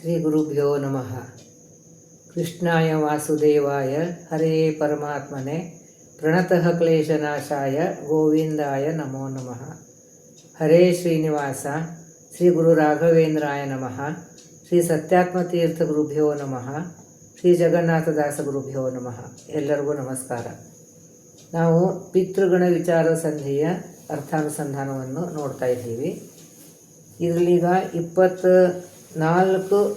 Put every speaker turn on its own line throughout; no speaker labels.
ಶ್ರೀ ಗುರುಭ್ಯೋ ನಮಃ. ಕೃಷ್ಣಾಯ ವಾಸುದೇವಾಯ ಹರೇ ಪರಮಾತ್ಮನೆ ಪ್ರಣತಃ ಕ್ಲೇಶನಾಶಾಯ ಗೋವಿಂದಾಯ ನಮೋ ನಮಃ. ಹರೇ ಶ್ರೀನಿವಾಸ ಶ್ರೀ ಗುರು ರಾಘವೇಂದ್ರಾಯ ನಮಃ. ಶ್ರೀ ಸತ್ಯಾತ್ಮತೀರ್ಥ ಗುರುಭ್ಯೋ ನಮಃ. ಶ್ರೀ ಜಗನ್ನಾಥದಾಸ ಗುರುಭ್ಯೋ ನಮಃ. ಎಲ್ಲರಿಗೂ ನಮಸ್ಕಾರ. ನಾವು ಪಿತೃಗಣ ವಿಚಾರ ಸಂಧಿಯ ಅರ್ಥಾನುಸಂಧಾನವನ್ನು ನೋಡ್ತಾ ಇದ್ದೀವಿ. ಇದರಲ್ಲೀಗ 24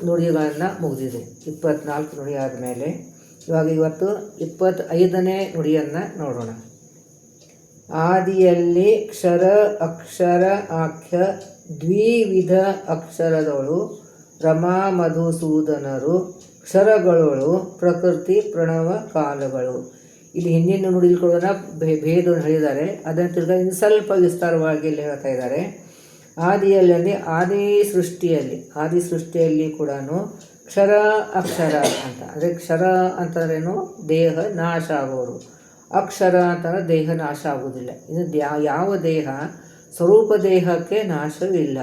ನುಡಿಗಳನ್ನು ಮುಗಿದಿದೆ. 24 ನುಡಿ ಆದಮೇಲೆ ಇವತ್ತು 25ನೇ ನುಡಿಯನ್ನು ನೋಡೋಣ. ಆದಿಯಲ್ಲಿ ಕ್ಷರ ಅಕ್ಷರ ಆಖ್ಯ ದ್ವಿವಿಧ ಅಕ್ಷರದೊಳು ರಮಾ ಮಧುಸೂದನರು ಕ್ಷರಗಳೊಳು ಪ್ರಕೃತಿ ಪ್ರಣವ ಕಾಲಗಳು. ಇಲ್ಲಿ ಹಿಂದಿನ ನುಡಿಗಳನ್ನ ಭೇದವನ್ನು ಹೇಳಿದ್ದಾರೆ. ಅದನ್ನು ತಿರ್ಗಿ ಇನ್ನು ಸ್ವಲ್ಪ ವಿಸ್ತಾರವಾಗಿ ಇಲ್ಲಿ ಹೇಳ್ತಾ ಇದ್ದಾರೆ. ಆದಿಯಲ್ಲಿ ಆದಿ ಸೃಷ್ಟಿಯಲ್ಲಿ ಕೂಡ ಕ್ಷರ ಅಕ್ಷರ ಅಂತ ಅಂದರೆ ಕ್ಷರ ಅಂತಂದ್ರೇನು ದೇಹ ನಾಶ ಆಗೋರು, ಅಕ್ಷರ ಅಂತಂದರೆ ದೇಹ ನಾಶ ಆಗೋದಿಲ್ಲ. ಇದು ಯಾವ ದೇಹ ಸ್ವರೂಪ ದೇಹಕ್ಕೆ ನಾಶವಿಲ್ಲ.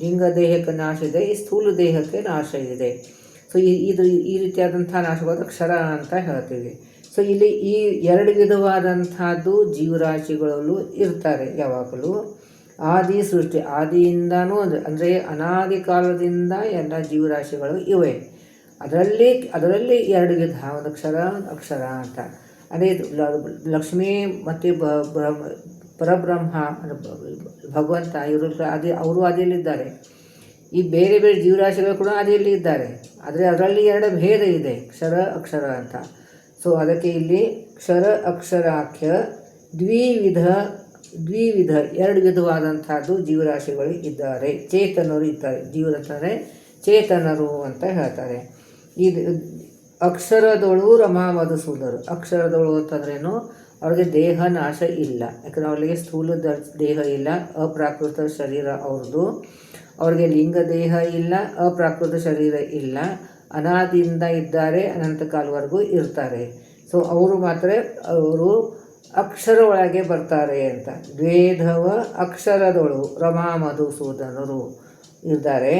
ಲಿಂಗ ದೇಹಕ್ಕೆ ನಾಶ ಇದೆ, ಈ ಸ್ಥೂಲ ದೇಹಕ್ಕೆ ನಾಶ ಇದೆ. ಸೊ ಈ ರೀತಿಯಾದಂಥ ನಾಶವಾದ ಕ್ಷರ ಅಂತ ಹೇಳ್ತೀವಿ. ಸೊ ಇಲ್ಲಿ ಈ 2 ವಿಧವಾದಂಥದ್ದು ಜೀವರಾಶಿಗಳಲ್ಲೂ ಇರ್ತಾರೆ ಯಾವಾಗಲೂ. ಆದಿ ಸೃಷ್ಟಿ ಆದಿಯಿಂದನೂ ಅಂದರೆ ಅನಾದಿ ಕಾಲದಿಂದ ಎಲ್ಲ ಜೀವರಾಶಿಗಳು ಇವೆ. ಅದರಲ್ಲಿ 2 ವಿಧ, ಒಂದು ಕ್ಷರ ಅಕ್ಷರ ಅಂತ. ಅದೇ ಲಕ್ಷ್ಮೀ ಮತ್ತು ಪರಬ್ರಹ್ಮ ಭಗವಂತ ಇವರು ಅವರು ಆದಿಯಲ್ಲಿದ್ದಾರೆ. ಈ ಬೇರೆ ಬೇರೆ ಜೀವರಾಶಿಗಳು ಕೂಡ ಆದಿಯಲ್ಲಿ ಇದ್ದಾರೆ. ಆದರೆ ಅದರಲ್ಲಿ 2 ಭೇದ ಇದೆ, ಕ್ಷರ ಅಕ್ಷರ ಅಂತ. ಸೊ ಅದಕ್ಕೆ ಇಲ್ಲಿ ಕ್ಷರ ಅಕ್ಷರಾಖ್ಯ ದ್ವಿವಿಧ 2 ವಿಧವಾದಂಥದ್ದು ಜೀವರಾಶಿಗಳು ಇದ್ದಾರೆ, ಚೇತನರು ಇದ್ದಾರೆ. ಜೀವರಂತಂದರೆ ಚೇತನರು ಅಂತ ಹೇಳ್ತಾರೆ. ಇದು ಅಕ್ಷರದೊಳು ರಮಾ ಮಧುಸೂದನರು. ಅಕ್ಷರದೊಳು ಅಂತಂದ್ರೇನು, ಅವ್ರಿಗೆ ದೇಹ ನಾಶ ಇಲ್ಲ. ಯಾಕಂದರೆ ಅವರಿಗೆ ಸ್ಥೂಲ ದೇಹ ಇಲ್ಲ, ಅಪ್ರಾಕೃತ ಶರೀರ ಅವ್ರದ್ದು. ಅವ್ರಿಗೆ ಲಿಂಗ ದೇಹ ಇಲ್ಲ, ಅಪ್ರಾಕೃತ ಶರೀರ ಇಲ್ಲ, ಅನಾದಿಯಿಂದ ಇದ್ದಾರೆ, ಅನಂತ ಕಾಲವರೆಗೂ ಇರ್ತಾರೆ. ಸೊ ಅವರು ಅಕ್ಷರ ಒಳಗೆ ಬರ್ತಾರೆ ಅಂತ. ದ್ವೇಧವ ಅಕ್ಷರದೊಳು ರಮಾ ಮಧುಸೂದನರು ಇದ್ದಾರೆ.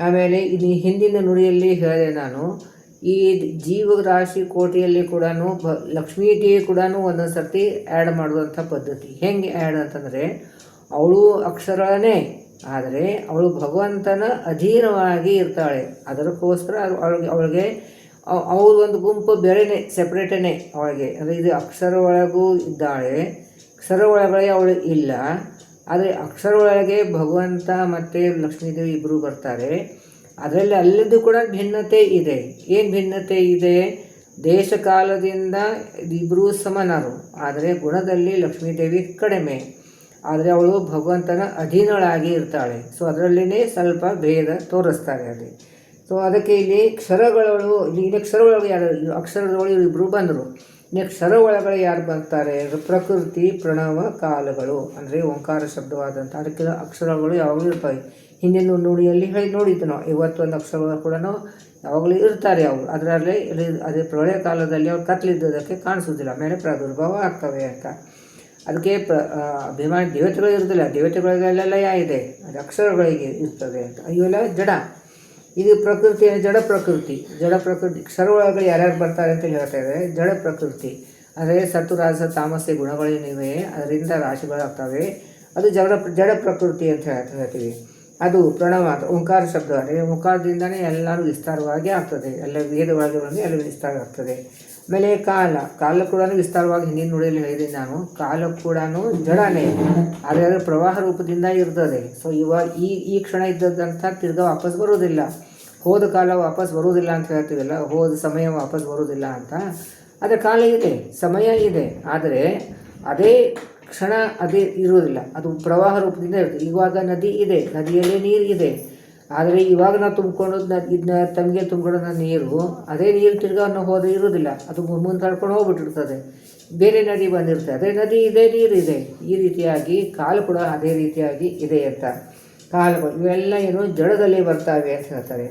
ಆಮೇಲೆ ಇಲ್ಲಿ ಹಿಂದಿನ ನುಡಿಯಲ್ಲಿ ಹೇಳಿದೆ ನಾನು, ಈ ಜೀವರಾಶಿ ಕೋಟಿಯಲ್ಲಿ ಕೂಡ ಲಕ್ಷ್ಮೀಗೆ ಕೂಡ ಒಂದೊಂದು ಸರ್ತಿ ಆ್ಯಡ್ ಮಾಡುವಂಥ ಪದ್ಧತಿ. ಹೆಂಗೆ ಆ್ಯಡ್ ಅಂತಂದರೆ, ಅವಳು ಅಕ್ಷರನೇ, ಆದರೆ ಅವಳು ಭಗವಂತನ ಅಧೀನವಾಗಿ ಇರ್ತಾಳೆ. ಅದಕ್ಕೋಸ್ಕರ ಅವಳಿಗೆ ಅವ್ರ ಒಂದು ಗುಂಪು ಬೇರೆಯೇ, ಸೆಪ್ರೇಟೇ ಅವಳಿಗೆ. ಅಂದರೆ ಇದು ಅಕ್ಷರ ಒಳಗೂ ಇದ್ದಾಳೆ, ಕ್ಷರ ಒಳಗಡೆ ಅವಳು ಇಲ್ಲ. ಆದರೆ ಅಕ್ಷರ ಒಳಗೆ ಭಗವಂತ ಮತ್ತು ಲಕ್ಷ್ಮೀದೇವಿ ಇಬ್ಬರು ಬರ್ತಾರೆ. ಅದರಲ್ಲಿ ಅಲ್ಲಿದ್ದು ಕೂಡ ಭಿನ್ನತೆ ಇದೆ. ಏನು ಭಿನ್ನತೆ ಇದೆ? ದೇಶ ಕಾಲದಿಂದ ಇಬ್ಬರೂ ಸಮನರು, ಆದರೆ ಗುಣದಲ್ಲಿ ಲಕ್ಷ್ಮೀದೇವಿ ಕಡಿಮೆ. ಆದರೆ ಅವಳು ಭಗವಂತನ ಅಧೀನಳಾಗಿ ಇರ್ತಾಳೆ. ಸೊ ಅದರಲ್ಲಿನೇ ಸ್ವಲ್ಪ ಭೇದ ತೋರಿಸ್ತಾರೆ ಅಲ್ಲಿ. ಸೊ ಅದಕ್ಕೆ ಇಲ್ಲಿ ಕ್ಷರಗಳಳು, ಇಲ್ಲಿ ಕ್ಷರ ಒಳಗೆ ಯಾರು, ಅಕ್ಷರದೊಳಗೆ ಇವರಿಬ್ಬರು ಬಂದರು. ಇನ್ನು ಕ್ಷರ ಒಳಗಡೆ ಯಾರು ಬರ್ತಾರೆ? ಪ್ರಕೃತಿ ಪ್ರಣವ ಕಾಲಗಳು ಅಂದರೆ ಓಂಕಾರ ಶಬ್ದವಾದಂಥ ಅದಕ್ಕೆ ಅಕ್ಷರಗಳು ಯಾವಾಗಲೂ ಇರ್ತವೆ. ಹಿಂದಿನ ನುಡಿಯಲ್ಲಿ ನೋಡಿದ್ದು ನಾವು 51 ಅಕ್ಷರಗಳು ಕೂಡ ಯಾವಾಗಲೂ ಇರ್ತಾರೆ. ಅವರು ಅದರಲ್ಲೇ ಅದೇ ಪ್ರಳಯ ಕಾಲದಲ್ಲಿ ಅವ್ರು ಕತ್ಲಿದ್ದದಕ್ಕೆ ಕಾಣಿಸೋದಿಲ್ಲ, ಮೇಲೆ ಪ್ರಾದುರ್ಭಾವ ಆಗ್ತವೆ ಅಂತ. ಅದಕ್ಕೆ ಅಭಿಮಾನಿ ದೇವತೆಗಳು ಇರೋದಿಲ್ಲ, ದೇವತೆಗಳಿಗೆಲ್ಲ ಇದೆ, ಅದು ಅಕ್ಷರಗಳಿಗೆ ಇರ್ತದೆ ಅಂತ. ಇವೆಲ್ಲ ಜಡ. ಇದು ಪ್ರಕೃತಿ, ಜಡ ಪ್ರಕೃತಿ. ಕ್ಷರ ಒಳಗಡೆ ಯಾರ್ಯಾರು ಬರ್ತಾರೆ ಅಂತ ಹೇಳ್ತಾ ಇದ್ದಾರೆ. ಜಡ ಪ್ರಕೃತಿ ಅಂದರೆ ಸತ್ತು ರಾಜಸ ತಾಮಸ್ಸೆ ಗುಣಗಳೇನಿವೆ, ಅದರಿಂದ ರಾಶಿಗಳಾಗ್ತವೆ. ಅದು ಜಡ ಪ್ರಕೃತಿ ಅಂತ ಹೇಳ್ತೀವಿ. ಅದು ಪ್ರಣವ ಅಂತ ಓಂಕಾರ ಶಬ್ದ, ಅಂದರೆ ಓಂಕಾರದಿಂದನೇ ಎಲ್ಲರೂ ವಿಸ್ತಾರವಾಗಿ ಆಗ್ತದೆ. ಎಲ್ಲ ವೇದವಾಗಿ ಬಂದು ಎಲ್ಲ ವಿಸ್ತಾರ ಆಗ್ತದೆ. ಆಮೇಲೆ ಕಾಲ ಕೂಡ ವಿಸ್ತಾರವಾಗಿ ಹಿಂದಿನ ನುಡಿಯಲ್ಲಿ ಹೇಳಿದ್ದೀನಿ ನಾನು. ಕಾಲ ಕೂಡ ಜಡನೇ, ಆದರೆ ಅದರ ಪ್ರವಾಹ ರೂಪದಿಂದ ಇರ್ತದೆ. ಸೊ ಈ ಕ್ಷಣ ಇದ್ದದಂಥ ತಿರ್ಗಾ ವಾಪಸ್ ಬರೋದಿಲ್ಲ. ಹೋದ ಕಾಲ ವಾಪಸ್ ಬರೋದಿಲ್ಲ ಅಂತ ಹೇಳ್ತೀವಲ್ಲ, ಹೋದ ಸಮಯ ವಾಪಸ್ ಬರೋದಿಲ್ಲ ಅಂತ. ಅದರ ಕಾಲ ಇದೆ, ಸಮಯ ಇದೆ, ಆದರೆ ಅದೇ ಕ್ಷಣ ಅದೇ ಇರೋದಿಲ್ಲ. ಅದು ಪ್ರವಾಹ ರೂಪದಿಂದ ಇರ್ತದೆ. ಇವಾಗ ನದಿ ಇದೆ, ನದಿಯಲ್ಲಿ ನೀರು ಇದೆ, ಆದರೆ ಇವಾಗ ನಾವು ತುಂಬಿಕೊಂಡು ಇದನ್ನ ತಮಗೆ ತುಂಬಿಕೊಳ್ಳೋ ನೀರು, ಅದೇ ನೀರು ತಿರ್ಗಾ ಹೋದ್ರೆ ಇರೋದಿಲ್ಲ. ಅದು ಮುಂದೆ ತಡ್ಕೊಂಡು ಹೋಗ್ಬಿಟ್ಟಿರ್ತದೆ, ಬೇರೆ ನದಿ ಬಂದಿರ್ತದೆ. ಅದೇ ನದಿ ಇದೆ, ನೀರಿದೆ. ಈ ರೀತಿಯಾಗಿ ಕಾಲ ಕೂಡ ಅದೇ ರೀತಿಯಾಗಿ ಇದೆ ಅಂತ. ಕಾಲಗಳು ಇವೆಲ್ಲ ಏನು ಜಡದಲ್ಲಿ ಬರ್ತಾವೆ ಅಂತ ಹೇಳ್ತಾರೆ.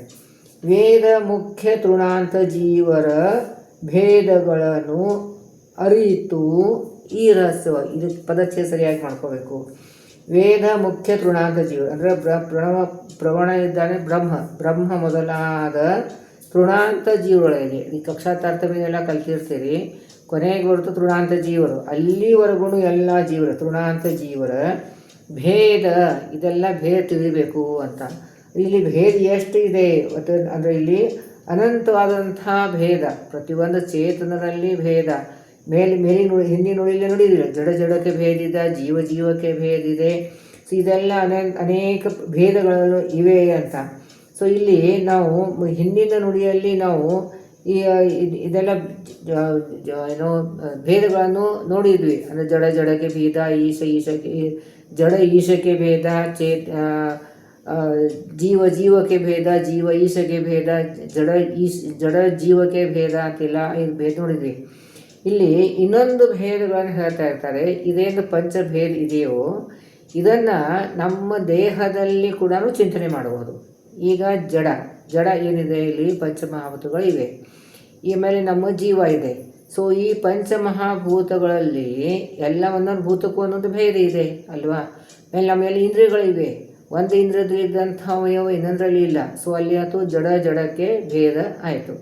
ವೇದ ಮುಖ್ಯ ತೃಣಾಂತ ಜೀವರ ಭೇದಗಳನ್ನು ಅರಿತು ಈ ರಹಸ್ಯ, ಇದು ಪದಚ್ಛೇದ ಸರಿಯಾಗಿ ಮಾಡ್ಕೋಬೇಕು. ವೇದ ಮುಖ್ಯ ತೃಣಾಂತ ಜೀವ ಅಂದರೆ ಪ್ರವಣ ಇದ್ದಾನೆ ಬ್ರಹ್ಮ ಮೊದಲಾದ ತೃಣಾಂತ ಜೀವಗಳಲ್ಲಿ ಈ ಕಕ್ಷಾ ತಾರತಮ್ಯನೆಲ್ಲ ಕಲ್ತಿರ್ತೀರಿ. ಕೊನೆಗೆ ಹೊರತು ತೃಣಾಂತ ಜೀವರು ಅಲ್ಲಿವರೆಗೂ ಎಲ್ಲ ಜೀವರು ತೃಣಾಂತ ಜೀವರ ಭೇದ, ಇದೆಲ್ಲ ಭೇದ ತಿಳಿಬೇಕು ಅಂತ. ಇಲ್ಲಿ ಭೇದ ಎಷ್ಟು ಇದೆ ಅಂದರೆ ಇಲ್ಲಿ ಅನಂತವಾದಂಥ ಭೇದ, ಪ್ರತಿಯೊಂದು ಚೇತನದಲ್ಲಿ ಭೇದ. ಮೇಲಿನ ಹಿಂದಿನ ನುಡಿಯಲ್ಲಿ ನುಡಿದಿಲ್ಲ, ಜಡಕ್ಕೆ ಭೇದಿದೆ, ಜೀವಕ್ಕೆ ಭೇದಿದೆ. ಸೊ ಇದೆಲ್ಲ ಅನೇಕ ಭೇದಗಳು ಇವೆ ಅಂತ. ಸೊ ಇಲ್ಲಿ ನಾವು ಹಿಂದಿನ ನುಡಿಯಲ್ಲಿ ನಾವು ಇದೆಲ್ಲ ಏನೋ ಭೇದಗಳನ್ನು ನೋಡಿದ್ವಿ. ಅಂದರೆ ಜಡಕ್ಕೆ ಭೇದ, ಈಶಕ್ಕೆ ಈಶಕ್ಕೆ ಭೇದ, ಜೀವಕ್ಕೆ ಭೇದ, ಈಶಕ್ಕೆ ಭೇದ, ಜಡ ಜೀವಕ್ಕೆ ಭೇದ ಅಂತಿಲ್ಲ, ಇದು ಭೇದ ನೋಡಿದ್ವಿ. ಇಲ್ಲಿ ಇನ್ನೊಂದು ಭೇದಗಳನ್ನು ಹೇಳ್ತಾ ಇರ್ತಾರೆ. ಇದೇನು ಪಂಚಭೇದ ಇದೆಯೋ ಇದನ್ನು ನಮ್ಮ ದೇಹದಲ್ಲಿ ಕೂಡ ಚಿಂತನೆ ಮಾಡಬಹುದು. ಈಗ ಜಡ ಏನಿದೆ, ಇಲ್ಲಿ ಪಂಚಮಹಾಭೂತಗಳು ಇವೆ, ಈ ಮೇಲೆ ನಮ್ಮ ಜೀವ ಇದೆ. ಸೊ ಈ ಪಂಚಮಹಾಭೂತಗಳಲ್ಲಿ ಎಲ್ಲ ಒಂದೊಂದು ಭೂತಕ್ಕೂ ಒಂದೊಂದು ಭೇದ ಇದೆ ಅಲ್ವಾ. ಆಮೇಲೆ ನಮ್ಮೆಲ್ಲ ಇಂದ್ರಿಯಗಳಿವೆ, ಒಂದು ಇಂದ್ರಿಯದಲ್ಲಿ ಇದ್ದಂಥ ಅವಯವ ಇನ್ನೊಂದರಲ್ಲಿ ಇಲ್ಲ. ಸೊ ಅಲ್ಲಿ ಆಯಿತು ಜಡಕ್ಕೆ ಭೇದ ಆಯಿತು.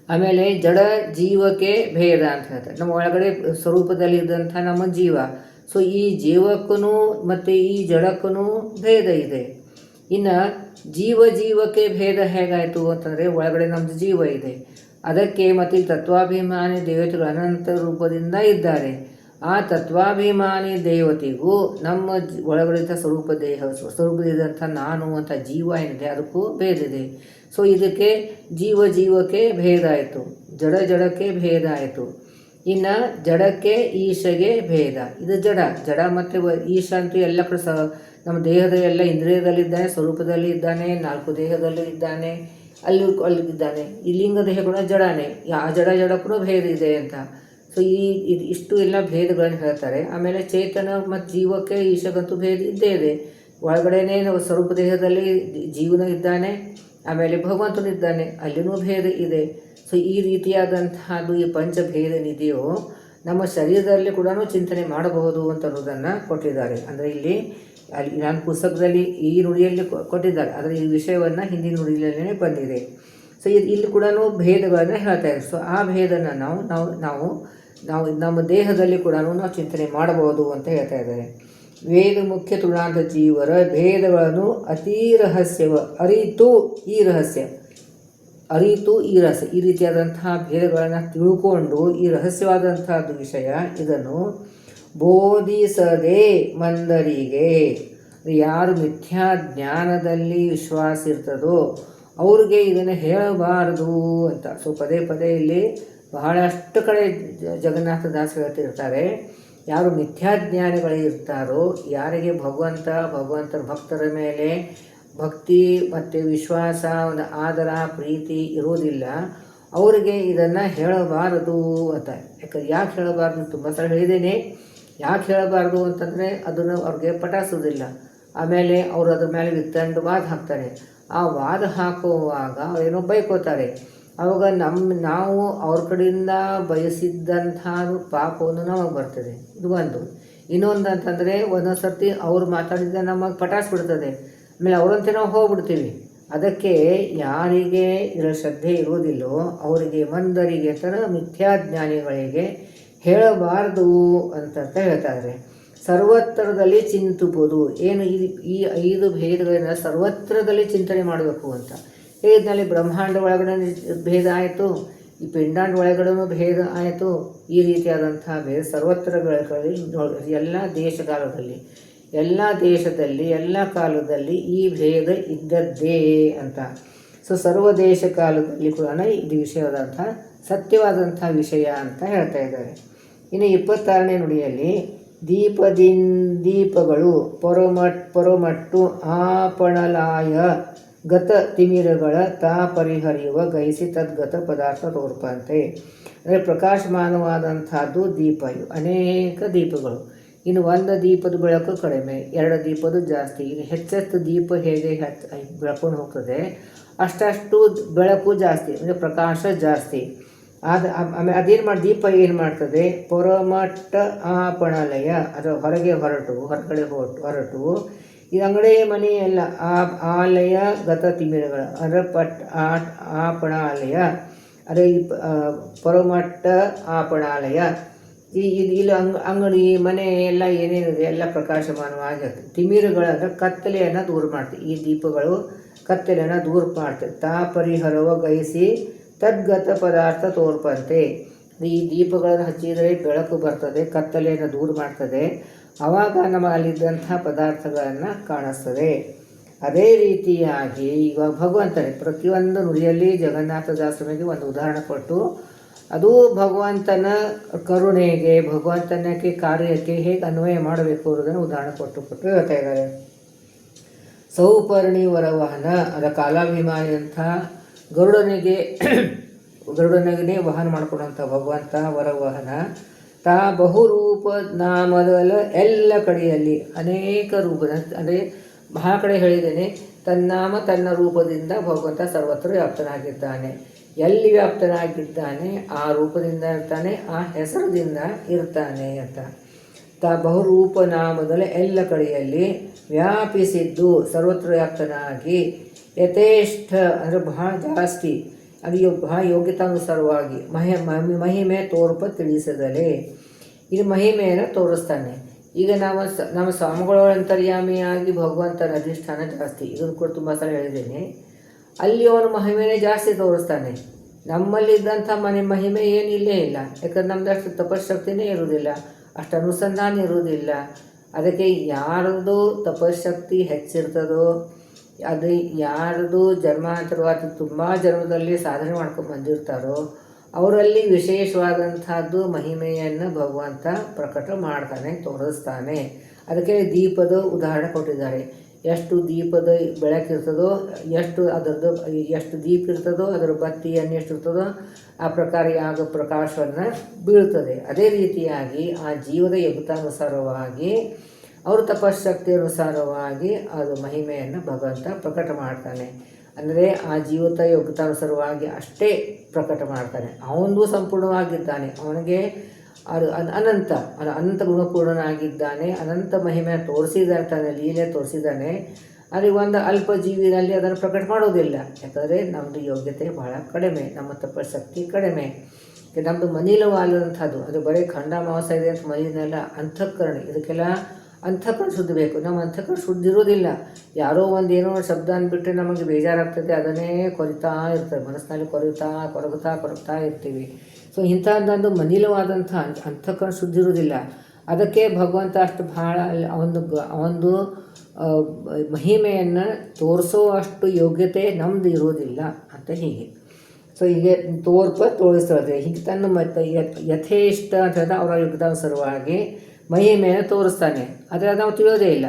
ಆಮೇಲೆ ಜಡ ಜೀವಕ್ಕೆ ಭೇದ ಅಂತ ಹೇಳ್ತಾರೆ. ನಮ್ಮ ಒಳಗಡೆ ಸ್ವರೂಪದಲ್ಲಿ ಇದ್ದಂಥ ನಮ್ಮ ಜೀವ. ಸೊ ಈ ಜೀವಕ್ಕೂ ಮತ್ತು ಈ ಜಡಕ್ಕೂ ಭೇದ ಇದೆ. ಇನ್ನು ಜೀವಕ್ಕೆ ಭೇದ ಹೇಗಾಯಿತು ಅಂತಂದರೆ ಒಳಗಡೆ ನಮ್ಮದು ಜೀವ ಇದೆ, ಅದಕ್ಕೆ ಮತ್ತು ಈ ತತ್ವಾಭಿಮಾನಿ ದೇವತೆಗಳು ಅನಂತ ರೂಪದಿಂದ ಇದ್ದಾರೆ. ಆ ತತ್ವಾಭಿಮಾನಿ ದೇವತೆಗೂ ನಮ್ಮ ಒಳಗಡೆ ಸ್ವರೂಪದಿದ್ದಂಥ ನಾನು ಅಂತ ಜೀವ ಏನಿದೆ ಅದಕ್ಕೂ ಭೇದ ಇದೆ. ಸೊ ಇದಕ್ಕೆ ಜೀವಕ್ಕೆ ಭೇದ ಆಯಿತು, ಜಡಕ್ಕೆ ಭೇದ ಆಯಿತು. ಇನ್ನು ಜಡಕ್ಕೆ ಈಶಗೆ ಭೇದ. ಇದು ಜಡ ಮತ್ತು ಈಶ ಅಂತೂ ಎಲ್ಲ ಕಡೆ ನಮ್ಮ ದೇಹದ ಎಲ್ಲ ಇಂದ್ರಿಯದಲ್ಲಿದ್ದಾನೆ, ಸ್ವರೂಪದಲ್ಲಿ ಇದ್ದಾನೆ, 4 ದೇಹದಲ್ಲೂ ಇದ್ದಾನೆ, ಅಲ್ಲಿದ್ದಾನೆ. ಈ ಲಿಂಗ ದೇಹ ಕೂಡ ಜಡನೇ, ಆ ಜಡಕ್ಕೂ ಭೇದ ಇದೆ ಅಂತ. ಸೊ ಇಷ್ಟು ಎಲ್ಲ ಭೇದಗಳನ್ನು ಹೇಳ್ತಾರೆ. ಆಮೇಲೆ ಚೇತನ ಮತ್ತು ಜೀವಕ್ಕೆ ಈಶಗಂತೂ ಭೇದ ಇದ್ದೇ ಇದೆ. ಒಳಗಡೆನೇ ನಾವು ಸ್ವರೂಪ ದೇಹದಲ್ಲಿ ಜೀವನ ಇದ್ದಾನೆ, ಆಮೇಲೆ ಭಗವಂತನಿದ್ದಾನೆ, ಅಲ್ಲಿನೂ ಭೇದ ಇದೆ. ಸೊ ಈ ರೀತಿಯಾದಂತಹದ್ದು ಈ ಪಂಚಭೇದನಿದೆಯೋ ನಮ್ಮ ಶರೀರದಲ್ಲಿ ಕೂಡ ಚಿಂತನೆ ಮಾಡಬಹುದು ಅಂತ ಅನ್ನೋದನ್ನು ಕೊಟ್ಟಿದ್ದಾರೆ. ಅಂದರೆ ಇಲ್ಲಿ ನಾನು ಪುಸ್ತಕದಲ್ಲಿ ಈ ನುಡಿಯಲ್ಲಿ ಕೊಟ್ಟಿದ್ದಾರೆ, ಆದರೆ ಈ ವಿಷಯವನ್ನು ಹಿಂದಿನ ನುಡಿಯಲ್ಲೇ ಬಂದಿದೆ. ಸೊ ಇಲ್ಲಿ ಕೂಡ ಭೇದಗಳನ್ನು ಹೇಳ್ತಾ ಇದ್ದಾರೆ. ಸೊ ಆ ಭೇದನ ನಾವು ನಮ್ಮ ದೇಹದಲ್ಲಿ ಕೂಡ ನಾವು ಚಿಂತನೆ ಮಾಡಬಹುದು ಅಂತ ಹೇಳ್ತಾ ಇದ್ದಾರೆ. ವೇದ ಮುಖ್ಯ ತೃಣಾಂತ ಜೀವರ ಭೇದಗಳನ್ನು ಅತೀ ರಹಸ್ಯವ ಅರಿತು ಈ ರಹಸ್ಯ ಈ ರೀತಿಯಾದಂತಹ ಭೇದಗಳನ್ನು ತಿಳ್ಕೊಂಡು ಈ ರಹಸ್ಯವಾದಂಥದ್ದು ವಿಷಯ ಇದನ್ನು ಬೋಧಿಸದೆ ಮಂದರಿಗೆ, ಯಾರು ಮಿಥ್ಯಾ ಜ್ಞಾನದಲ್ಲಿ ವಿಶ್ವಾಸ ಇರ್ತದೋ ಅವ್ರಿಗೆ ಇದನ್ನು ಹೇಳಬಾರದು ಅಂತ. ಸೊ ಪದೇ ಇಲ್ಲಿ ಬಹಳಷ್ಟು ಕಡೆ ಜಗನ್ನಾಥ ದಾಸ ಹೇಳ್ತಿರ್ತಾರೆ, ಯಾರು ಮಿಥ್ಯಾಜ್ಞಾನಿಗಳಿರ್ತಾರೋ, ಯಾರಿಗೆ ಭಗವಂತನ ಭಕ್ತರ ಮೇಲೆ ಭಕ್ತಿ ಮತ್ತು ವಿಶ್ವಾಸ, ಒಂದು ಆದರ ಪ್ರೀತಿ ಇರೋದಿಲ್ಲ, ಅವರಿಗೆ ಇದನ್ನು ಹೇಳಬಾರದು ಅಂತ. ಯಾಕೆ ಹೇಳಬಾರ್ದು ತುಂಬ ಸಲ ಹೇಳಿದ್ದೇನೆ. ಯಾಕೆ ಹೇಳಬಾರ್ದು ಅಂತಂದರೆ ಅದನ್ನು ಅವ್ರಿಗೆ ಪಟಾಯಿಸೋದಿಲ್ಲ. ಆಮೇಲೆ ಅವರು ಅದ್ರ ಮೇಲೆ ವಿತ್ತಂಡು ವಾದ ಹಾಕ್ತಾರೆ. ಆ ವಾದ ಹಾಕುವಾಗ ಅವರೇನೋ ಬೈಕೋತಾರೆ. ಆವಾಗ ನಾವು ಅವ್ರ ಕಡೆಯಿಂದ ಬಯಸಿದ್ದಂಥ ಪಾಪವನ್ನು ನಮಗೆ ಬರ್ತದೆ. ಇದು ಒಂದು. ಇನ್ನೊಂದು ಅಂತಂದರೆ ಒಂದೊಂದು ಸರ್ತಿ ಅವ್ರು ಮಾತಾಡಿದ ನಮಗೆ ಪಟಾಯಿಸ್ಬಿಡ್ತದೆ. ಆಮೇಲೆ ಅವರಂತೆ ನಾವು ಹೋಗ್ಬಿಡ್ತೀವಿ. ಅದಕ್ಕೆ ಯಾರಿಗೆ ಇದರ ಶ್ರದ್ಧೆ ಇರುವುದಿಲ್ಲೋ ಅವರಿಗೆ ಮಂದರಿಗೆ ಮಿಥ್ಯಾಜ್ಞಾನಿಗಳಿಗೆ ಹೇಳಬಾರ್ದು ಅಂತ ಹೇಳ್ತಾರೆ. ಸರ್ವತ್ರದಲ್ಲಿ ಚಿಂತಿಸುವುದು ಏನು, ಈ 5 ಭೇದಗಳನ್ನು ಸರ್ವತ್ರದಲ್ಲಿ ಚಿಂತನೆ ಮಾಡಬೇಕು ಅಂತ ಹೇಳಿದ್ನಲ್ಲಿ. ಬ್ರಹ್ಮಾಂಡ ಒಳಗಡೆ ಭೇದ ಆಯಿತು, ಈ ಪಿಂಡಾಂಡ ಒಳಗಡೆ ಭೇದ ಆಯಿತು. ಈ ರೀತಿಯಾದಂಥ ಭೇದ ಸರ್ವತ್ರಗಳಲ್ಲಿ ಎಲ್ಲ ದೇಶದಲ್ಲಿ ಎಲ್ಲ ಕಾಲದಲ್ಲಿ ಈ ಭೇದ ಇದ್ದದ್ದೇ ಅಂತ. ಸೊ ಸರ್ವ ದೇಶ ಕಾಲದಲ್ಲಿ ಕೂಡ ಇದು ವಿಷಯವಾದಂಥ ಸತ್ಯವಾದಂಥ ವಿಷಯ ಅಂತ ಹೇಳ್ತಾ ಇದ್ದಾರೆ. ಇನ್ನು 26ನೇ ನುಡಿಯಲ್ಲಿ ದೀಪಗಳು ಪೊರಮಟ್ಟು ಆಪಣಲಾಯ ಗತ ತಿಮಿರಗಳ ಪರಿಹರಿಯುವ ಗೈಸಿ ತದ್ಗತ ಪದಾರ್ಥ ತೋರ್ಪಂತೆ. ಅಂದರೆ ಪ್ರಕಾಶಮಾನವಾದಂಥದ್ದು ದೀಪ. ಇವು ಅನೇಕ ದೀಪಗಳು. ಇನ್ನು 1 ದೀಪದ ಬೆಳಕು ಕಡಿಮೆ, 2 ದೀಪದ ಜಾಸ್ತಿ. ಇನ್ನು ಹೆಚ್ಚೆತ್ತು ದೀಪ ಹೇಗೆ ಬೆಳ್ಕೊಂಡು ಹೋಗ್ತದೆ ಅಷ್ಟು ಬೆಳಕು ಜಾಸ್ತಿ, ಅಂದರೆ ಪ್ರಕಾಶ ಜಾಸ್ತಿ. ಆಮೇಲೆ ಅದೇನು ಮಾಡಿ ದೀಪ ಏನು ಮಾಡ್ತದೆ, ಪರಮಟ್ಟ ಆಪಣಾಲಯ ಅದು ಹೊರಗಡೆ ಹೊರಟು ಇದು ಅಂಗಡಿ ಮನೆ ಎಲ್ಲ ಆಲಯ ಗತ ತಿಮಿರಗಳು ಅದರ ಆಪಣಾಲಯ ಅದೇ ಪರಮಟ್ಟ ಆಪಣಾಲಯ ಇಲ್ಲಿ ಅಂಗಡಿ ಮನೆ ಎಲ್ಲ ಏನೇನಿದೆ ಎಲ್ಲ ಪ್ರಕಾಶಮಾನವಾಗಿರುತ್ತೆ. ತಿಮಿರಗಳು ಅಂದರೆ ಕತ್ತಲೆಯನ್ನು ದೂರ ಮಾಡ್ತೀವಿ. ಈ ದೀಪಗಳು ಕತ್ತಲೆಯನ್ನು ದೂರ ಮಾಡ್ತವೆ. ಪರಿಹರವ ಗೈಸಿ ತದ್ಗತ ಪದಾರ್ಥ ತೋರ್ಪಂತೆ. ಈ ದೀಪಗಳನ್ನು ಹಚ್ಚಿದರೆ ಬೆಳಕು ಬರ್ತದೆ, ಕತ್ತಲೆಯನ್ನು ದೂರ ಮಾಡ್ತದೆ, ಆವಾಗ ನಮ್ಮಲ್ಲಿದ್ದಂಥ ಪದಾರ್ಥಗಳನ್ನು ಕಾಣಿಸ್ತದೆ. ಅದೇ ರೀತಿಯಾಗಿ ಇವಾಗ ಭಗವಂತನೇ ಪ್ರತಿಯೊಂದು ನುಡಿಯಲ್ಲಿ ಜಗನ್ನಾಥದಾಸನಿಗೆ ಒಂದು ಉದಾಹರಣೆ ಕೊಟ್ಟು ಅದು ಭಗವಂತನ ಕರುಣೆಗೆ ಭಗವಂತನಕ್ಕೆ ಕಾರ್ಯಕ್ಕೆ ಹೇಗೆ ಅನ್ವಯ ಮಾಡಬೇಕು ಅನ್ನೋದನ್ನು ಉದಾಹರಣೆ ಕೊಟ್ಟು ಹೇಳ್ತಾ ಇದ್ದಾರೆ. ಸೌಪರ್ಣಿ ವರವಾಹನ ಅದ ಕಾಲಾಭಿಮಾನಿ ಅಂತ ಗರುಡನಿಗೆ ವಾಹನ ಮಾಡಿಕೊಂಡಂಥ ಭಗವಂತ ವರವಾಹನ ಬಹುರೂಪ ನಾಮದಲ್ಲ ಎಲ್ಲ ಕಡೆಯಲ್ಲಿ ಅನೇಕ ರೂಪದ ಅಂದರೆ ಬಹಳ ಕಡೆ ಹೇಳಿದ್ದೇನೆ, ತನ್ನಾಮ ತನ್ನ ರೂಪದಿಂದ ಭಗವಂತ ಸರ್ವತ್ರ ವ್ಯಾಪ್ತನಾಗಿದ್ದಾನೆ. ಎಲ್ಲಿ ವ್ಯಾಪ್ತನಾಗಿದ್ದಾನೆ ಆ ರೂಪದಿಂದ ಇರ್ತಾನೆ, ಆ ಹೆಸರದಿಂದ ಇರ್ತಾನೆ ಅಂತ. ಬಹುರೂಪ ನಾಮದಲ್ಲಿ ಎಲ್ಲ ಕಡೆಯಲ್ಲಿ ವ್ಯಾಪಿಸಿದ್ದು ಸರ್ವತ್ರ ವ್ಯಾಪ್ತನಾಗಿ ಯಥೇಷ್ಟ ಅಂದರೆ ಬಹಳ ಜಾಸ್ತಿ ಅದು ಬಹಳ ಯೋಗ್ಯತಾನುಸಾರವಾಗಿ ಮಹಿಮೆ ತೋರ್ಪ ತಿಳಿಸದಲೇ ಇದು ಮಹಿಮೆಯನ್ನು ತೋರಿಸ್ತಾನೆ. ಈಗ ನಮ್ಮ ಸ್ವಾಮಿಗಳ ಅಂತರ್ಯಾಮಿಯಾಗಿ ಭಗವಂತನ ಅಧಿಷ್ಠಾನ ಜಾಸ್ತಿ, ಇದನ್ನು ಕೂಡ ತುಂಬ ಸಲ ಹೇಳಿದ್ದೇನೆ. ಅಲ್ಲಿ ಅವನು ಮಹಿಮೆನೇ ಜಾಸ್ತಿ ತೋರಿಸ್ತಾನೆ. ನಮ್ಮಲ್ಲಿದ್ದಂಥ ಮಹಿಮೆ ಏನಿಲ್ಲೇ ಇಲ್ಲ. ಯಾಕಂದ್ರೆ ನಮ್ಮದಷ್ಟು ತಪಶಕ್ತಿನೇ ಇರುವುದಿಲ್ಲ, ಅಷ್ಟು ಅನುಸಂಧಾನ ಇರುವುದಿಲ್ಲ. ಅದಕ್ಕೆ ಯಾರದು ತಪಶಕ್ತಿ ಹೆಚ್ಚಿರ್ತದೋ, ಅದು ಯಾರದು ಜನ್ಮಾಂತರವಾದ ತುಂಬ ಜನ್ಮದಲ್ಲಿ ಸಾಧನೆ ಮಾಡ್ಕೊಂಡು ಬಂದಿರ್ತಾರೋ ಅವರಲ್ಲಿ ವಿಶೇಷವಾದಂಥದ್ದು ಮಹಿಮೆಯನ್ನು ಭಗವಂತ ಪ್ರಕಟ ಮಾಡ್ತಾನೆ, ತೋರಿಸ್ತಾನೆ. ಅದಕ್ಕೆ ದೀಪದ ಉದಾಹರಣೆ ಕೊಟ್ಟಿದ್ದಾರೆ. ಎಷ್ಟು ದೀಪದ ಬೆಳಕಿರ್ತದೋ, ಎಷ್ಟು ದೀಪ ಇರ್ತದೋ ಅದರ ಬತ್ತಿಯನ್ನು ಎಷ್ಟಿರ್ತದೋ ಆ ಪ್ರಕಾರ ಆಗ ಪ್ರಕಾಶವನ್ನು ಬೀಳ್ತದೆ. ಅದೇ ರೀತಿಯಾಗಿ ಆ ಜೀವದ ಯೋಗ್ಯತಾನುಸಾರವಾಗಿ ಅವ್ರ ತಪಶಕ್ತಿ ಅನುಸಾರವಾಗಿ ಅದು ಮಹಿಮೆಯನ್ನು ಭಗವಂತ ಪ್ರಕಟ ಮಾಡ್ತಾನೆ. ಅಂದರೆ ಆ ಜೀವತ ಯೋಗ್ಯತಾನುಸಾರವಾಗಿ ಅಷ್ಟೇ ಪ್ರಕಟ ಮಾಡ್ತಾನೆ. ಅವನು ಸಂಪೂರ್ಣವಾಗಿದ್ದಾನೆ, ಅವನಿಗೆ ಅದು ಅನಂತ ಗುಣಪೂರ್ಣನಾಗಿದ್ದಾನೆ, ಅನಂತ ಮಹಿಮೆ ತೋರಿಸಿದ್ದಾನೆ, ತನ್ನ ಲೀಲೆ ತೋರಿಸಿದ್ದಾನೆ. ಆದರೆ ಒಂದು ಅಲ್ಪ ಜೀವಿನಲ್ಲಿ ಅದನ್ನು ಪ್ರಕಟ ಮಾಡೋದಿಲ್ಲ. ಯಾಕಂದರೆ ನಮ್ಮದು ಯೋಗ್ಯತೆ ಬಹಳ ಕಡಿಮೆ, ನಮ್ಮ ತಪಶಕ್ತಿ ಕಡಿಮೆ. ನಮ್ಮದು ಮನಿಲವಾದಂಥದ್ದು, ಅದು ಬರೀ ಖಂಡ ಮಾಂಸ ಇದೆ ಅಂತ ಮನಿನೆಲ್ಲ ಅಂತಃಕರಣ, ಇದಕ್ಕೆಲ್ಲ ಅಂತಃಕರಣ ಶುದ್ಧಿ ಬೇಕು. ನಮ್ಮ ಅಂತಃಕರಣ ಶುದ್ಧಿ ಇರೋದಿಲ್ಲ. ಯಾರೋ ಒಂದೇನೋ ಶಬ್ದ ಅಂದ್ಬಿಟ್ರೆ ನಮಗೆ ಬೇಜಾರಾಗ್ತದೆ, ಅದನ್ನೇ ಕೊರಿತಾ ಇರ್ತದೆ, ಮನಸ್ಸಿನಲ್ಲಿ ಕೊರಗುತ್ತಾ ಇರ್ತೀವಿ. ಸೊ ಇಂಥದ್ದೊಂದು ಮನಿಲವಾದಂಥ ಅಂತಃಕರಣ ಶುದ್ಧಿ ಇರೋದಿಲ್ಲ. ಅದಕ್ಕೆ ಭಗವಂತ ಅಷ್ಟು ಭಾಳ ಅವನದು ಮಹಿಮೆಯನ್ನು ತೋರಿಸೋ ಅಷ್ಟು ಯೋಗ್ಯತೆ ನಮ್ಮದು ಇರೋದಿಲ್ಲ ಅಂತ ಹೀಗೆ. ಸೊ ಹೀಗೆ ತೋರಿಸ್ತದೆ ಹೀಗೆ ತನ್ನ ಮತ್ತು ಯಥೇಷ್ಟ ಅಂತ ಹೇಳಿದ್ರೆ ಅವರ ಯೋಗ್ಯತಾನುಸಾರವಾಗಿ ಮಹಿಮೆಯನ್ನು ತೋರಿಸ್ತಾನೆ. ಆದರೆ ಅದು ನಾವು ತಿಳಿಯೋದೇ ಇಲ್ಲ.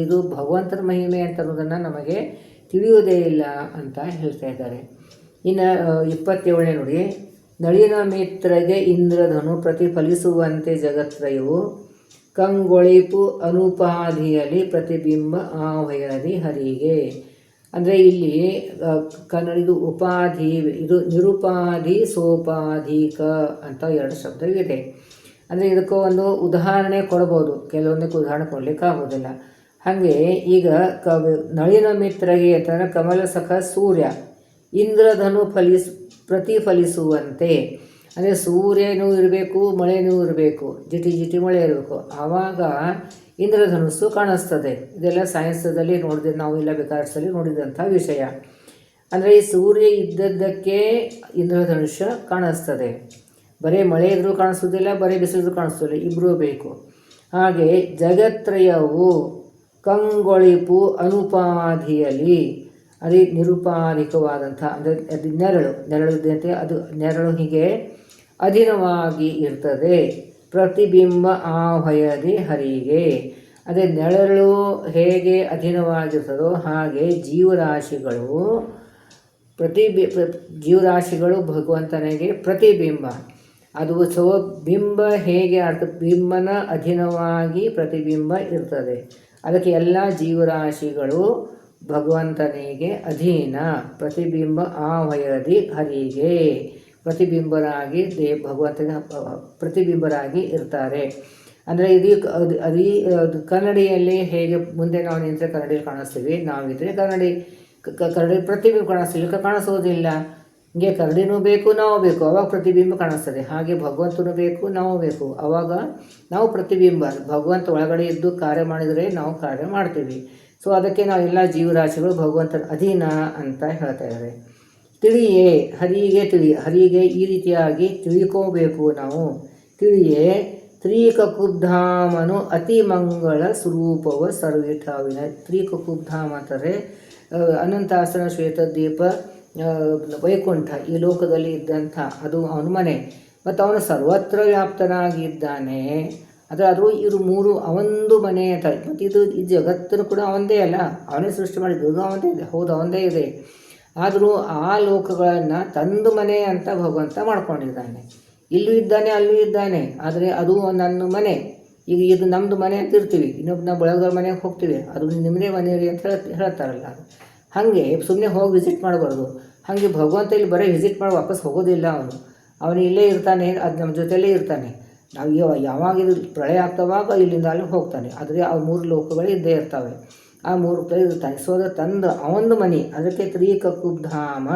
ಇದು ಭಗವಂತನ ಮಹಿಮೆ ಅಂತ ಅನ್ನೋದನ್ನು ನಮಗೆ ತಿಳಿಯೋದೇ ಇಲ್ಲ ಅಂತ ಹೇಳ್ತಾ ಇದ್ದಾರೆ. ಇನ್ನು 27ನೇ ನೋಡಿ, ನಳಿನ ಮಿತ್ರಗೆ ಇಂದ್ರಧನು ಪ್ರತಿಫಲಿಸುವಂತೆ ಜಗತ್ರಯವು ಕಂಗೊಳಿಪು ಅನುಪಾಧಿಯಲ್ಲಿ ಪ್ರತಿಬಿಂಬ ಆವಯದಿ ಹರಿಗೆ. ಅಂದರೆ ಇಲ್ಲಿ ಇದು ಉಪಾಧಿ, ಇದು ನಿರುಪಾಧಿ ಸೋಪಾಧಿಕ ಅಂತ ಎರಡು ಶಬ್ದವಿದೆ. ಅಂದರೆ ಇದಕ್ಕೂ ಒಂದು ಉದಾಹರಣೆ ಕೊಡ್ಬೋದು, ಕೆಲವೊಂದಕ್ಕೆ ಉದಾಹರಣೆ ಕೊಡಲಿಕ್ಕಾಗೋದಿಲ್ಲ. ಹಾಗೆ ಈಗ ನಳಿನ ಮಿತ್ರಗೆ ಅಂತಂದರೆ ಕಮಲ ಸಖ ಸೂರ್ಯ ಇಂದ್ರಧನು ಪ್ರತಿಫಲಿಸುವಂತೆ, ಅಂದರೆ ಸೂರ್ಯನೂ ಇರಬೇಕು, ಮಳೆನೂ ಇರಬೇಕು, ಜಿಟಿ ಮಳೆ ಇರಬೇಕು, ಆವಾಗ ಇಂದ್ರಧನುಸ್ಸು ಕಾಣಿಸ್ತದೆ. ಇದೆಲ್ಲ ಸೈನ್ಸಲ್ಲಿ ನೋಡಿದೆ, ನಾವು ಇಲ್ಲ ಬೇಕಾರ್ಸಲ್ಲಿ ನೋಡಿದಂಥ ವಿಷಯ. ಅಂದರೆ ಈ ಸೂರ್ಯ ಇದ್ದದ್ದಕ್ಕೆ ಇಂದ್ರಧನುಷ್ಯ ಕಾಣಿಸ್ತದೆ. ಬರೀ ಮಳೆ ಇದ್ರೂ ಕಾಣಿಸೋದಿಲ್ಲ, ಬರೀ ಬಿಸಿಲಿದ್ರೂ ಕಾಣಿಸೋದಿಲ್ಲ, ಇಬ್ಬರೂ ಬೇಕು. ಹಾಗೆ ಜಗತ್ರಯವು ಕಂಗೊಳಿಪು ಅನುಪಾಧಿಯಲ್ಲಿ, ಅದೇ ನಿರುಪಾಧಿಕವಾದಂಥ ಅಂದರೆ ಅದು ನೆರಳು ಇದ್ದಂತೆ ಅದು ನೆರಳು ಹೀಗೆ ಅಧೀನವಾಗಿ ಇರ್ತದೆ. ಪ್ರತಿಬಿಂಬ ಆಹಯದಿ ಹರಿಗೆ, ಅದೇ ನೆರಳು ಹೇಗೆ ಅಧೀನವಾಗಿರ್ತದೋ ಹಾಗೆ ಜೀವರಾಶಿಗಳು ಭಗವಂತನಿಗೆ ಪ್ರತಿಬಿಂಬ. ಅದು ಬಿಂಬ ಹೇಗೆ ಬಿಂಬನ ಅಧೀನವಾಗಿ ಪ್ರತಿಬಿಂಬ ಇರ್ತದೆ. ಅದಕ್ಕೆ ಎಲ್ಲ ಜೀವರಾಶಿಗಳು ಭಗವಂತನಿಗೆ ಅಧೀನ. ಪ್ರತಿಬಿಂಬ ಆವಯದಿ ಹರಿಗೆ, ಪ್ರತಿಬಿಂಬರಾಗಿ ಭಗವಂತನ ಪ್ರತಿಬಿಂಬರಾಗಿ ಇರ್ತಾರೆ. ಅಂದರೆ ಅದು ಕನ್ನಡಿಯಲ್ಲಿ ಹೇಗೆ ಮುಂದೆ ನಾವು ನಿಂತರೆ ಕನ್ನಡಿಯಲ್ಲಿ ಕಾಣಿಸ್ತೀವಿ, ನಾವಿದ್ರೆ ಕನ್ನಡಿ ಪ್ರತಿಬಿಂಬ ಕಾಣಿಸ್ತೀವಿ, ಕಾಣಿಸೋದಿಲ್ಲ. ಹೀಗೆ ಕರಡಿನೂ ಬೇಕು, ನಾವು ಬೇಕು, ಅವಾಗ ಪ್ರತಿಬಿಂಬ ಕಾಣಿಸ್ತದೆ. ಹಾಗೆ ಭಗವಂತನೂ ಬೇಕು, ನಾವು ಬೇಕು, ಅವಾಗ ನಾವು ಪ್ರತಿಬಿಂಬ. ಭಗವಂತ ಒಳಗಡೆ ಇದ್ದು ಕಾರ್ಯ ಮಾಡಿದರೆ ನಾವು ಕಾರ್ಯ ಮಾಡ್ತೀವಿ. ಸೊ ಅದಕ್ಕೆ ನಾವು ಎಲ್ಲ ಜೀವರಾಶಿಗಳು ಭಗವಂತನ ಅಧೀನ ಅಂತ ಹೇಳ್ತಾ ಇದ್ದಾರೆ. ತಿಳಿಯೇ ಹರಿಗೆ ಈ ರೀತಿಯಾಗಿ ತಿಳ್ಕೋಬೇಕು ನಾವು. ತಿಳಿಯೇ ತ್ರಿಕಕುಬ್ಧಾಮನು ಅತಿ ಮಂಗಳ ಸ್ವರೂಪವ ಸರ್ವಿಠಾವಿನ. ತ್ರಿಕಕುಬ್ಧಾಮ ಅಂತಾರೆ ಅನಂತಾಸನ, ಶ್ವೇತದ್ವೀಪ, ವೈಕುಂಠ, ಈ ಲೋಕದಲ್ಲಿ ಇದ್ದಂಥ ಅದು ಅವನ ಮನೆ. ಮತ್ತು ಅವನು ಸರ್ವತ್ರ ವ್ಯಾಪ್ತನಾಗಿದ್ದಾನೆ. ಆದರೂ ಇವರು ಮೂರು ಅವಂದು ಮನೆ ಅಂತ. ಮತ್ತು ಈ ಜಗತ್ತನ್ನು ಕೂಡ ಅವಂದೇ ಅಲ್ಲ, ಅವನೇ ಸೃಷ್ಟಿ ಮಾಡಿದ್ದು, ಅವಂದೇ ಇದೆ. ಹೌದು, ಅವಂದೇ ಇದೆ. ಆದರೂ ಆ ಲೋಕಗಳನ್ನು ತಂದು ಮನೆ ಅಂತ ಭಗವಂತ ಮಾಡ್ಕೊಂಡಿದ್ದಾನೆ. ಇಲ್ಲೂ ಇದ್ದಾನೆ, ಅಲ್ಲೂ ಇದ್ದಾನೆ. ಆದರೆ ಅದು ನನ್ನ ಮನೆ. ಈಗ ಇದು ನಮ್ಮದು ಮನೆ ಅಂತ ಇರ್ತೀವಿ, ಇನ್ನೊಬ್ಬ ಬೆಳಗ್ಗೆ ಮನೆಗೆ ಹೋಗ್ತೀವಿ, ಅದು ನಿಮ್ಮದೇ ಮನೆ ಅಂತ ಹೇಳ್ತಾರಲ್ಲ. ಹಾಗೆ ಸುಮ್ಮನೆ ಹೋಗಿ ವಿಸಿಟ್ ಮಾಡಬಾರ್ದು. ಹಾಗೆ ಭಗವಂತ ಇಲ್ಲಿ ಬರೀ ವಿಸಿಟ್ ಮಾಡಿ ವಾಪಸ್ ಹೋಗೋದಿಲ್ಲ. ಅವನು ಇಲ್ಲೇ ಇರ್ತಾನೆ, ಅದು ನಮ್ಮ ಜೊತೆಯಲ್ಲೇ ಇರ್ತಾನೆ. ನಾವು ಯಾವಾಗ ಇದು ಪ್ರಳಯ ಆಗ್ತವಾಗ ಇಲ್ಲಿಂದ ಅಲ್ಲಿ ಹೋಗ್ತಾನೆ. ಆದರೆ ಆ ಮೂರು ಲೋಕಗಳು ಇದ್ದೇ ಇರ್ತವೆ, ಆ ಮೂರು ಕಡೆ ಇರ್ತಾನೆ. ಸೊ ಅದು ತಂದು ಅವೊಂದು ಮನೆ. ಅದಕ್ಕೆ ತ್ರಿಕಕುಬ್ಧಾಮ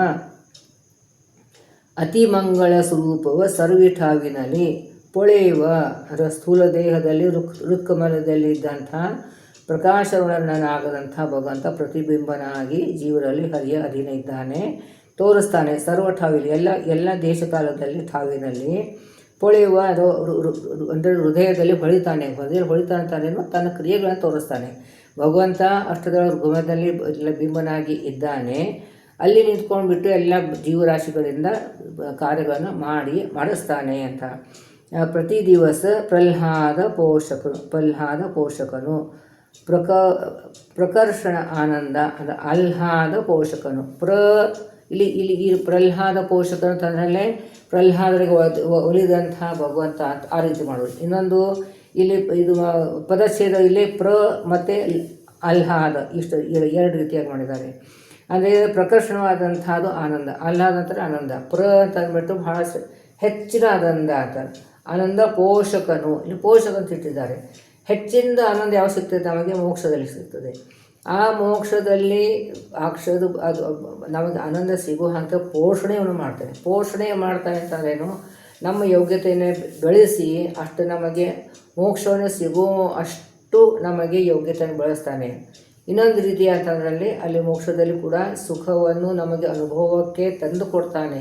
ಅತಿ ಮಂಗಳ ಸ್ವರೂಪವ ಸರ್ವಿಠಾವಿನಲ್ಲಿ ಪೊಳೆಯುವ. ಅದರ ಸ್ಥೂಲ ದೇಹದಲ್ಲಿ ಋಕ್ಕಮಲದಲ್ಲಿ ಇದ್ದಂಥ ಪ್ರಕಾಶವರ್ಣನಾಗದಂಥ ಭಗವಂತ ಪ್ರತಿಬಿಂಬನಾಗಿ ಜೀವರಲ್ಲಿ ಹರಿಯ ಅಧೀನ ಇದ್ದಾನೆ, ತೋರಿಸ್ತಾನೆ. ಸರ್ವಠಾವಿಲಿ ಎಲ್ಲ ದೇಶಕಾಲದಲ್ಲಿ ಠಾವಿನಲ್ಲಿ ಪೊಳೆಯುವ. ಅಂದರೆ ಹೃದಯದಲ್ಲಿ ಹೊಳಿತಾನೆ. ಹೊಳಿತಾನೇನೋ ತನ್ನ ಕ್ರಿಯೆಗಳನ್ನು ತೋರಿಸ್ತಾನೆ. ಭಗವಂತ ಅಷ್ಟದಳ ಗುಣದಲ್ಲಿ ಎಲ್ಲ ಬಿಂಬನಾಗಿ ಇದ್ದಾನೆ. ಅಲ್ಲಿ ನಿಂತ್ಕೊಂಡ್ಬಿಟ್ಟು ಎಲ್ಲ ಜೀವರಾಶಿಗಳಿಂದ ಕಾರ್ಯಗಳನ್ನು ಮಾಡಿಸ್ತಾನೆ ಅಂತ. ಪ್ರತಿ ದಿವಸ ಪ್ರಹ್ಲಾದ ಪೋಷಕನು ಪ್ರಕರ್ಷಣ ಆನಂದ ಅಂದರೆ ಆಹ್ಲಾದ ಪೋಷಕನು. ಇಲ್ಲಿ ಈ ಪ್ರಹ್ಲಾದ ಪೋಷಕನು ತಂದರಲ್ಲೇ ಪ್ರಹ್ಲಾದರಿಗೆ ಒಲಿದಂಥ ಭಗವಂತ ಅಂತ ಆ ರೀತಿ ಮಾಡೋದು. ಇನ್ನೊಂದು ಇಲ್ಲಿ ಇದು ಪದಚ್ಛೇದ ಇಲ್ಲಿ ಮತ್ತು ಆಹ್ಲಾದ ಇಷ್ಟು ಎರಡು ರೀತಿಯಾಗಿ ಮಾಡಿದ್ದಾರೆ. ಅಂದರೆ ಪ್ರಕರ್ಷಣವಾದಂಥದ್ದು ಆನಂದ, ಆಹ್ಲಾದ ಅಂತಾರೆ ಆನಂದ. ಅಂತ ಅಂದ್ಬಿಟ್ಟು ಭಾಳ ಹೆಚ್ಚಿನ ಆನಂದ ಅಂತಾರೆ. ಆನಂದ ಪೋಷಕನು, ಇಲ್ಲಿ ಪೋಷಕ ಅಂತ ಇಟ್ಟಿದ್ದಾರೆ. ಹೆಚ್ಚಿನ ಆನಂದ ಯಾವ ಸಿಗ್ತದೆ ನಮಗೆ? ಮೋಕ್ಷದಲ್ಲಿ ಸಿಗ್ತದೆ. ಆ ಮೋಕ್ಷದಲ್ಲಿ ಅದು ನಮಗೆ ಆನಂದ ಸಿಗೋ ಅಂತ ಪೋಷಣೆಯನ್ನು ಮಾಡ್ತಾನೆ. ಪೋಷಣೆ ಮಾಡ್ತಾನೆ ಅಂತಂದ್ರೇನು? ನಮ್ಮ ಯೋಗ್ಯತೆಯನ್ನು ಬೆಳೆಸಿ ಅಷ್ಟು ನಮಗೆ ಮೋಕ್ಷವನ್ನು ಸಿಗೋ ಅಷ್ಟು ನಮಗೆ ಯೋಗ್ಯತೆಯನ್ನು ಬೆಳೆಸ್ತಾನೆ. ಇನ್ನೊಂದು ರೀತಿ ಅಂತಂದ್ರಲ್ಲಿ ಅಲ್ಲಿ ಮೋಕ್ಷದಲ್ಲಿ ಕೂಡ ಸುಖವನ್ನು ನಮಗೆ ಅನುಭವಕ್ಕೆ ತಂದು ಕೊಡ್ತಾನೆ.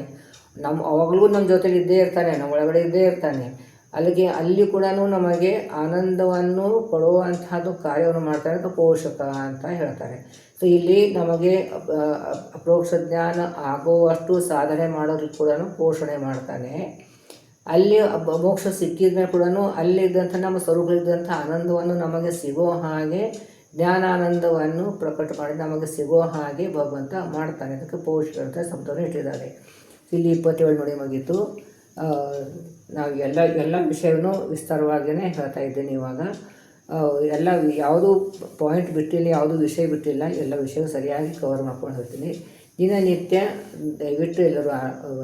ಅವಾಗಲೂ ನಮ್ಮ ಜೊತೆಲಿ ಇದ್ದೇ ಇರ್ತಾನೆ, ನಮ್ಮ ಒಳಗಡೆ ಇದ್ದೇ ಇರ್ತಾನೆ. ಅಲ್ಲಿ ಕೂಡ ನಮಗೆ ಆನಂದವನ್ನು ಕೊಡುವಂತಹದ್ದು ಕಾರ್ಯವನ್ನು ಮಾಡ್ತಾನೆ ಅಂತ ಪೋಷಕ ಅಂತ ಹೇಳ್ತಾರೆ. ಸೊ ಇಲ್ಲಿ ನಮಗೆ ಅಪರೋಕ್ಷ ಜ್ಞಾನ ಆಗುವಷ್ಟು ಸಾಧನೆ ಮಾಡೋದಕ್ಕೆ ಕೂಡ ಪೋಷಣೆ ಮಾಡ್ತಾನೆ. ಅಲ್ಲಿ ಮೋಕ್ಷ ಸಿಕ್ಕಿದ್ರೆ ಕೂಡ ಅಲ್ಲಿದ್ದಂಥ ನಮ್ಮ ಸ್ವರೂಪದಲ್ಲಿದ್ದಂಥ ಆನಂದವನ್ನು ನಮಗೆ ಸಿಗೋ ಹಾಗೆ, ಜ್ಞಾನಾನಂದವನ್ನು ಪ್ರಕಟ ಮಾಡಿ ನಮಗೆ ಸಿಗೋ ಹಾಗೆ ಭಗವಂತ ಮಾಡ್ತಾನೆ. ಅದಕ್ಕೆ ಪೋಷಕ ಅಂತ ಶಬ್ದವನ್ನು ಇಟ್ಟಿದ್ದಾರೆ. ಇಲ್ಲಿ 27 ನೋಡಿ ಮುಗೀತು. ನಾವು ಎಲ್ಲ ವಿಷಯವನ್ನು ವಿಸ್ತಾರವಾಗಿಯೇ ಹೇಳ್ತಾ ಇದ್ದೇನೆ. ಇವಾಗ ಯಾವುದು ಪಾಯಿಂಟ್ ಬಿಟ್ಟಿಲ್ಲ, ಯಾವುದು ವಿಷಯ ಬಿಟ್ಟಿಲ್ಲ, ಎಲ್ಲ ವಿಷಯ ಸರಿಯಾಗಿ ಕವರ್ ಮಾಡ್ಕೊಂಡು ಹೋಗ್ತೀನಿ. ದಿನನಿತ್ಯ ದಯವಿಟ್ಟು ಎಲ್ಲರೂ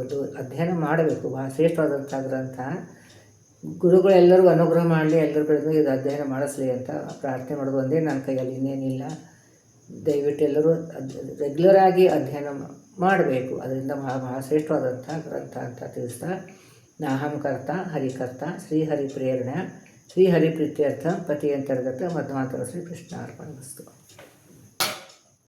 ಅದು ಅಧ್ಯಯನ ಮಾಡಬೇಕು. ಭಾಳ ಶ್ರೇಷ್ಠವಾದಂಥ ಗ್ರಂಥ. ಗುರುಗಳೆಲ್ಲರಿಗೂ ಅನುಗ್ರಹ ಮಾಡಲಿ, ಎಲ್ಲರ ಕಡೆಗೂ ಇದು ಅಧ್ಯಯನ ಮಾಡಿಸ್ಲಿ ಅಂತ ಪ್ರಾರ್ಥನೆ ಮಾಡೋದು ಒಂದೇ ನನ್ನ ಕೈಯಲ್ಲಿ, ಇನ್ನೇನಿಲ್ಲ. ದಯವಿಟ್ಟು ಎಲ್ಲರೂ ರೆಗ್ಯುಲರಾಗಿ ಅಧ್ಯಯನ ಮಾಡಬೇಕು. ಅದರಿಂದ ಬಹಳ ಶ್ರೇಷ್ಠವಾದಂಥ ಗ್ರಂಥ ಅಂತ ತಿಳಿಸ್ತಾ, ನಾಹಂಕರ್ತ ಹರಿಕರ್ತ ಶ್ರೀಹರಿ ಪ್ರೇರಣೆ ಶ್ರೀಹರಿ ಪ್ರೀತ್ಯರ್ಥ ಪತಿ ಅಂತರ್ಗತ ಮಧ್ವಾಂತರ ಶ್ರೀ ಕೃಷ್ಣ ಅರ್ಪಣೆ ವಸ್ತು.